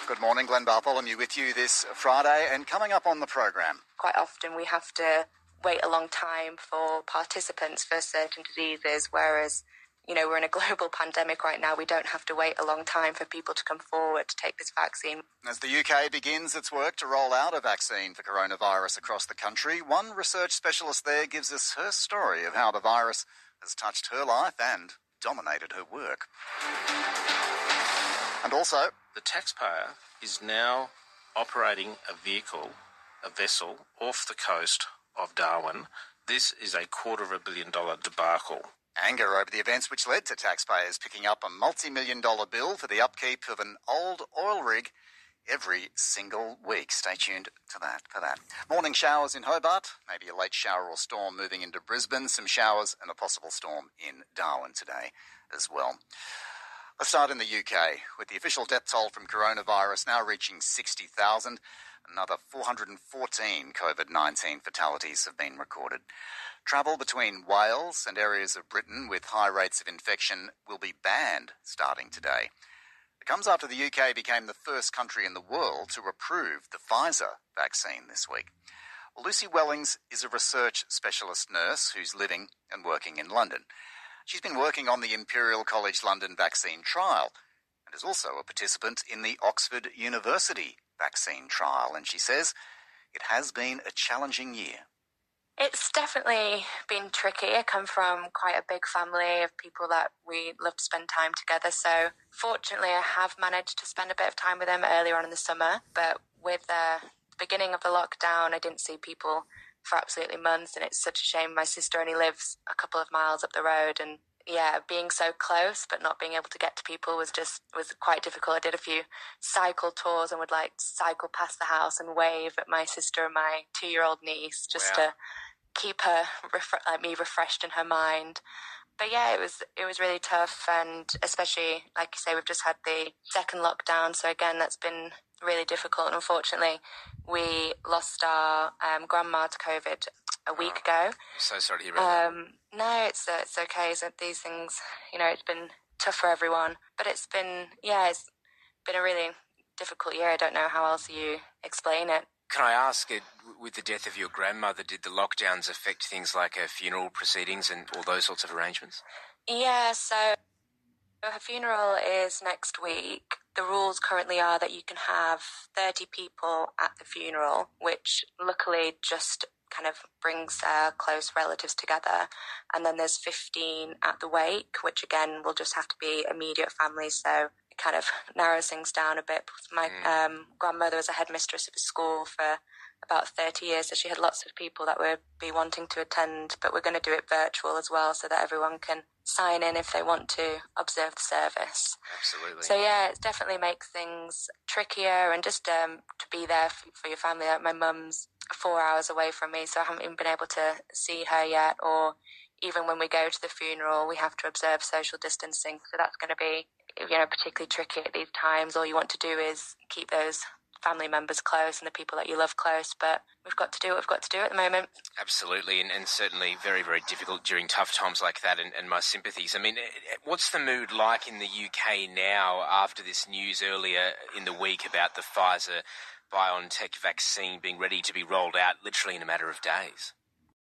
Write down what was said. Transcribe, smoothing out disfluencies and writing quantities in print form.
Good morning, Glenn Bartholomew with you this Friday, and coming up on the program. Quite often we have to wait a long time for participants for certain diseases, whereas, we're in a global pandemic right now. We don't have to wait a long time for people to come forward to take this vaccine. As the UK begins its work to roll out a vaccine for coronavirus across the country, one research specialist there gives us her story of how the virus has touched her life and dominated her work. And also, the taxpayer is now operating a vessel off the coast of Darwin. This is a $250 million debacle. Anger over the events which led to taxpayers picking up a multi-million-dollar bill for the upkeep of an old oil rig every single week. Stay tuned to that for that. Morning showers in Hobart, maybe a late shower or storm moving into Brisbane, some showers and a possible storm in Darwin today as well. Let's start in the UK, with the official death toll from coronavirus now reaching 60,000. Another 414 Covid-19 fatalities have been recorded. Travel between Wales and areas of Britain with high rates of infection will be banned starting today. It comes after the UK became the first country in the world to approve the Pfizer vaccine this week. Well, Lucy Wellings is a research specialist nurse who's living and working in London. She's been working on the Imperial College London vaccine trial and is also a participant in the Oxford University vaccine trial. And she says it has been a challenging year. It's definitely been tricky. I come from quite a big family of people that we love to spend time together. So fortunately, I have managed to spend a bit of time with them earlier on in the summer. But with the beginning of the lockdown, I didn't see people for absolutely months, and it's such a shame. My sister only lives a couple of miles up the road, and being so close but not being able to get to people was quite difficult. I did a few cycle tours and would cycle past the house and wave at my sister and my 2-year-old niece just to keep her refreshed in her mind. But it was really tough, and especially, like you say, we've just had the second lockdown, so again that's been really difficult. And unfortunately, we lost our grandma to COVID a week ago. I'm so sorry to hear about that. No, it's okay. So these things, it's been tough for everyone, but it's been a really difficult year. I don't know how else you explain it. Can I ask, with the death of your grandmother, did the lockdowns affect things like her funeral proceedings and all those sorts of arrangements? Yeah, so her funeral is next week. The rules currently are that you can have 30 people at the funeral, which luckily just kind of brings close relatives together. And then there's 15 at the wake, which again will just have to be immediate family. So it kind of narrows things down a bit. My grandmother was a headmistress of a school for about 30 years, so she had lots of people that would be wanting to attend, but we're going to do it virtual as well so that everyone can sign in if they want to observe the service. Absolutely. So it definitely makes things trickier, and just to be there for your family. Like my mum's 4 hours away from me, so I haven't even been able to see her yet, or even when we go to the funeral we have to observe social distancing, so that's going to be particularly tricky at these times. All you want to do is keep those family members close and the people that you love close, but we've got to do what we've got to do at the moment. Absolutely, and certainly very, very difficult during tough times like that, and my sympathies. I mean, what's the mood like in the UK now after this news earlier in the week about the Pfizer-BioNTech vaccine being ready to be rolled out literally in a matter of days?